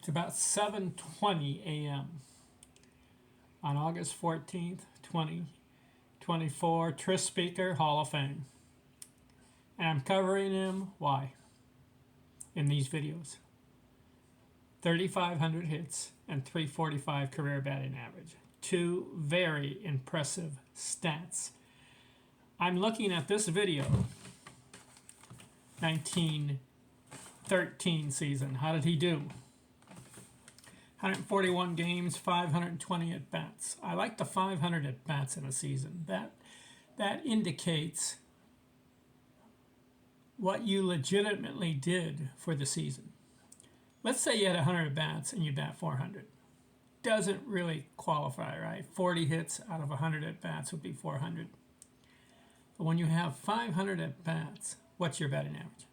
It's about 7:20 a.m. on August 14th, 2024. Tris Speaker, Hall of Fame. And I'm covering him, why? In these videos. 3,500 hits and 345 career batting average. Two very impressive stats. I'm looking at this video, 1913 season. How did he do? 141 games, 520 at bats. I like the 500 at bats in a season. That indicates what you legitimately did for the season. Let's say you had 100 at bats and you bat 400. Doesn't really qualify, right? 40 hits out of 100 at bats would be 400. But when you have 500 at bats, what's your batting average?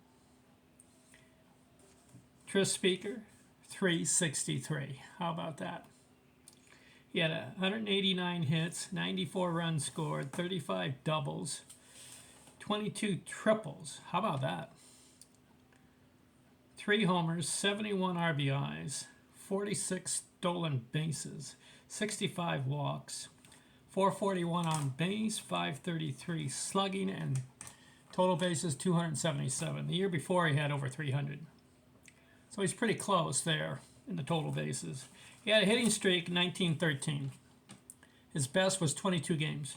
Tris Speaker, 363. How about that? He had 189 hits, 94 runs scored, 35 doubles, 22 triples. How about that? 3 homers, 71 RBIs, 46 stolen bases, 65 walks, 441 on base, 533 slugging, and total bases 277. The year before he had over 300. So he's pretty close there in the total bases. He had a hitting streak in 1913. His best was 22 games.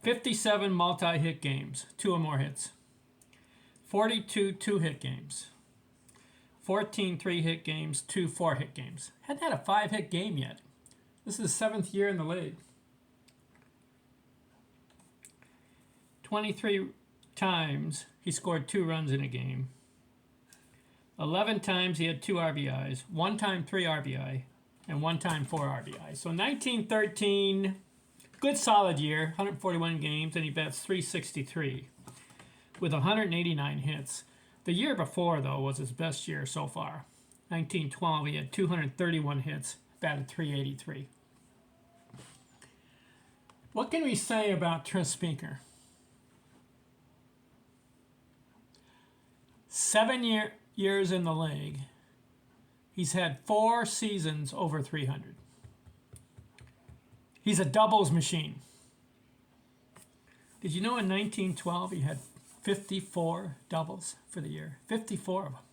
57 multi-hit games, 2 or more hits. 42 two-hit games. 14 three-hit games, 2 four-hit games. Hadn't had a 5-hit game yet. This is his 7th year in the league. 23 times he scored 2 runs in a game. 11 times he had 2 RBIs, 1 time 3 RBI, and 1 time 4 RBI. So 1913, good solid year, 141 games, and he bats 363 with 189 hits. The year before, though, was his best year so far. 1912, he had 231 hits, batted 383. What can we say about Tris Speaker? 7 years in the league. He's had 4 seasons over 300. He's a doubles machine. Did you know in 1912 he had 54 doubles for the year? 54 of them.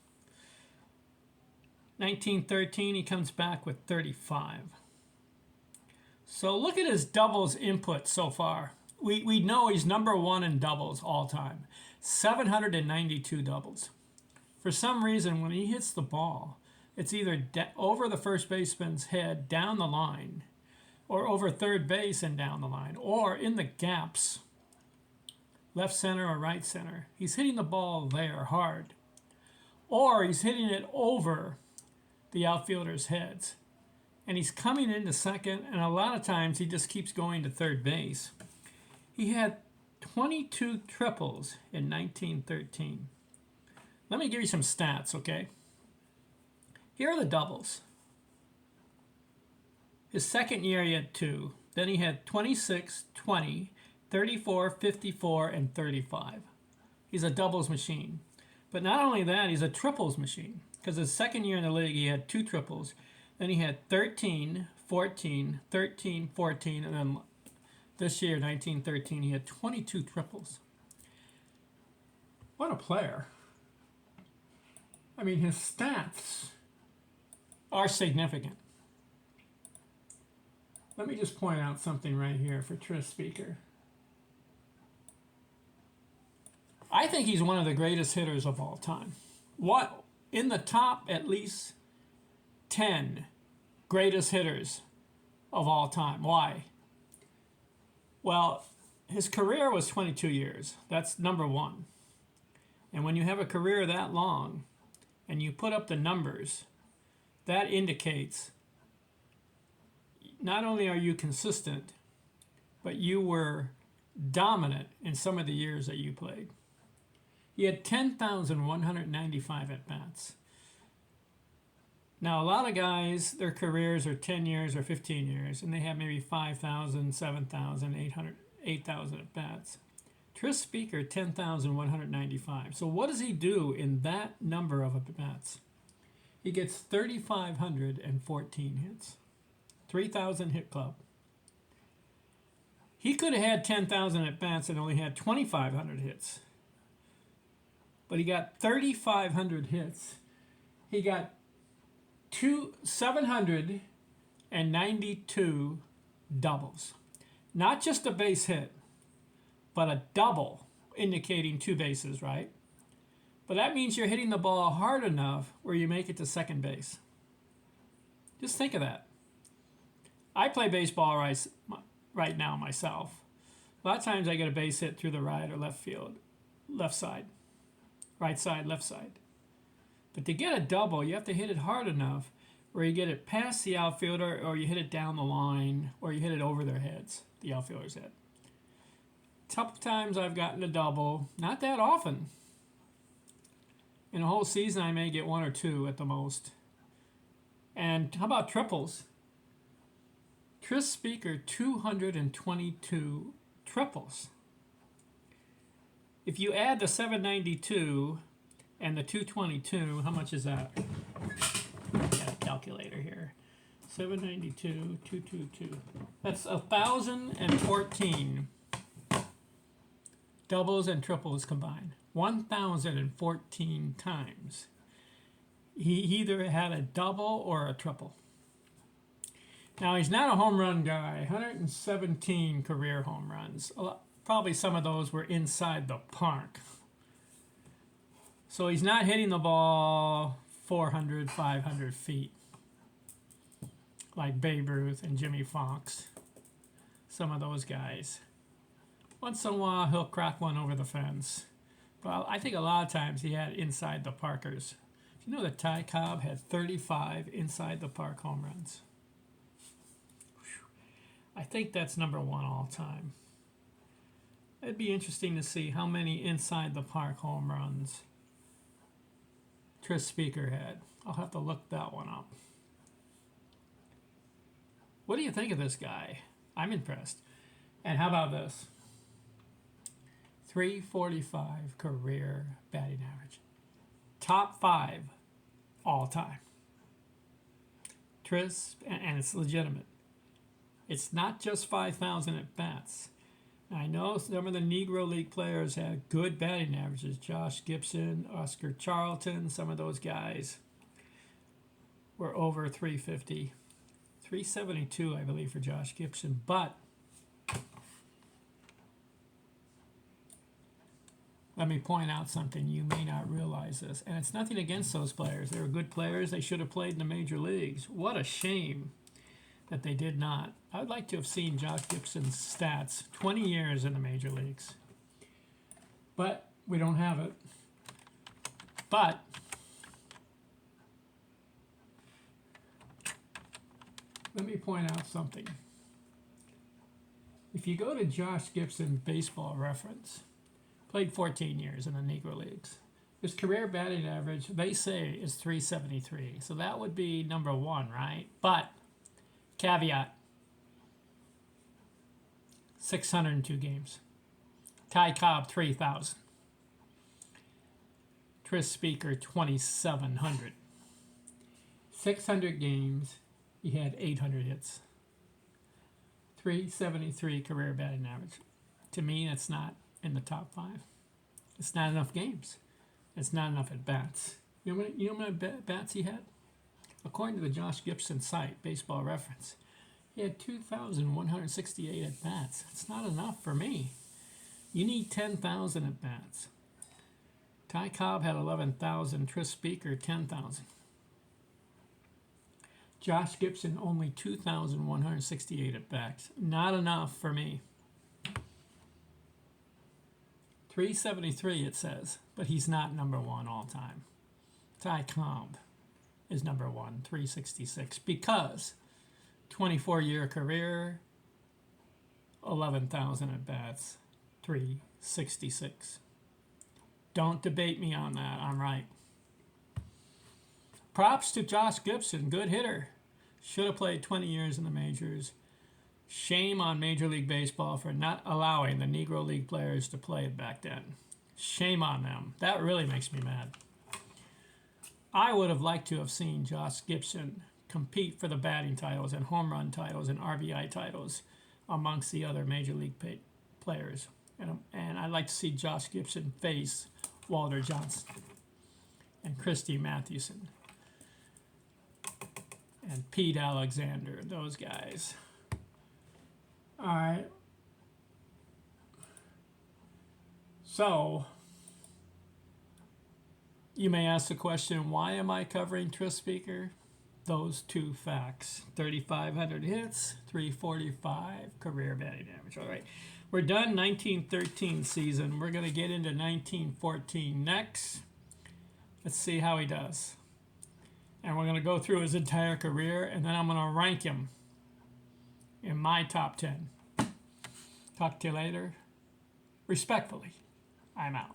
1913 he comes back with 35. So look at his doubles input so far. We know he's number 1 in doubles all time. 792 doubles. For some reason, when he hits the ball, it's either over the first baseman's head down the line, or over third base and down the line, or in the gaps, left center or right center. He's hitting the ball there hard. Or he's hitting it over the outfielders' heads. And he's coming into second, and a lot of times he just keeps going to third base. He had 22 triples in 1913. Let me give you some stats, okay? Here are the doubles. His second year he had 2. Then he had 26, 20, 34, 54, and 35. He's a doubles machine. But not only that, he's a triples machine. Because his second year in the league he had 2 triples. Then he had 13, 14, 13, 14, and then this year, 1913, he had 22 triples. What a player. I mean, his stats are significant. Let me just point out something right here for Tris Speaker. I think he's one of the greatest hitters of all time. What, in the top at least 10 greatest hitters of all time. Why? Well, his career was 22 years. That's number 1. And when you have a career that long, and you put up the numbers, that indicates not only are you consistent, but you were dominant in some of the years that you played. He had 10,195 at-bats. Now, a lot of guys, their careers are 10 years or 15 years, and they have maybe 5,000, 7,000, 800, 8,000 at-bats. Tris Speaker, 10,195. So what does he do in that number of at-bats? He gets 3,514 hits. 3,000 hit club. He could have had 10,000 at bats and only had 2,500 hits. But he got 3,500 hits. He got 792 doubles. Not just a base hit, but a double, indicating 2 bases, right? But that means you're hitting the ball hard enough where you make it to second base. Just think of that. I play baseball right now myself. A lot of times I get a base hit through the right or left field, left side, right side, left side. But to get a double, you have to hit it hard enough where you get it past the outfielder, or you hit it down the line, or you hit it over their heads, the outfielder's head. A couple times I've gotten a double, not that often. In a whole season, I may get 1 or 2 at the most. And how about triples? Tris Speaker, 222 triples. If you add the 792 and the 222, how much is that? Got a calculator here. 792, 222. That's 1,014 doubles and triples combined. 1,014 times. He either had a double or a triple. Now, he's not a home run guy. 117 career home runs. Probably some of those were inside the park. So he's not hitting the ball 400, 500 feet like Babe Ruth and Jimmy Fox. Some of those guys. Once in a while, he'll crack one over the fence. But I think a lot of times he had inside the parkers. You know that Ty Cobb had 35 inside the park home runs. I think that's number 1 all time. It'd be interesting to see how many inside the park home runs Tris Speaker had. I'll have to look that one up. What do you think of this guy? I'm impressed. And how about this? 345 career batting average. Top 5 all time. Tris, and it's legitimate. It's not just 5,000 at bats. I know some of the Negro League players had good batting averages. Josh Gibson, Oscar Charlton, some of those guys were over 350. 372, I believe, for Josh Gibson. But let me point out something. You may not realize this. And it's nothing against those players. They were good players. They should have played in the major leagues. What a shame that they did not. I would like to have seen Josh Gibson's stats 20 years in the major leagues. But we don't have it. But let me point out something. If you go to Josh Gibson Baseball Reference, played 14 years in the Negro Leagues. His career batting average, they say, is 373. So that would be number 1, right? But caveat, 602 games. Ty Cobb, 3,000. Tris Speaker, 2,700. 600 games, he had 800 hits. 373 career batting average. To me, that's not in the top 5. It's not enough games. It's not enough at bats. You know how many bats he had? According to the Josh Gibson site, Baseball Reference, he had 2,168 at bats. It's not enough for me. You need 10,000 at bats. Ty Cobb had 11,000. Tris Speaker, 10,000. Josh Gibson, only 2,168 at bats. Not enough for me. 373 it says, but he's not number 1 all time. Ty Cobb is number 1, 366, because 24-year career, 11,000 at bats, 366. Don't debate me on that. I'm right. Props to Josh Gibson, good hitter. Should have played 20 years in the majors. Shame on Major League Baseball for not allowing the Negro League players to play back then. Shame on them. That really makes me mad. I would have liked to have seen Josh Gibson compete for the batting titles and home run titles and RBI titles amongst the other major league players. And I'd like to see Josh Gibson face Walter Johnson and Christy Mathewson and Pete Alexander, those guys. All right. So, you may ask the question, why am I covering Tris Speaker? Those two facts. 3,500 hits, 345 career batting average. All right. We're done 1913 season. We're going to get into 1914 next. Let's see how he does. And we're going to go through his entire career, and then I'm going to rank him in my top 10. Talk to you later. Respectfully, I'm out.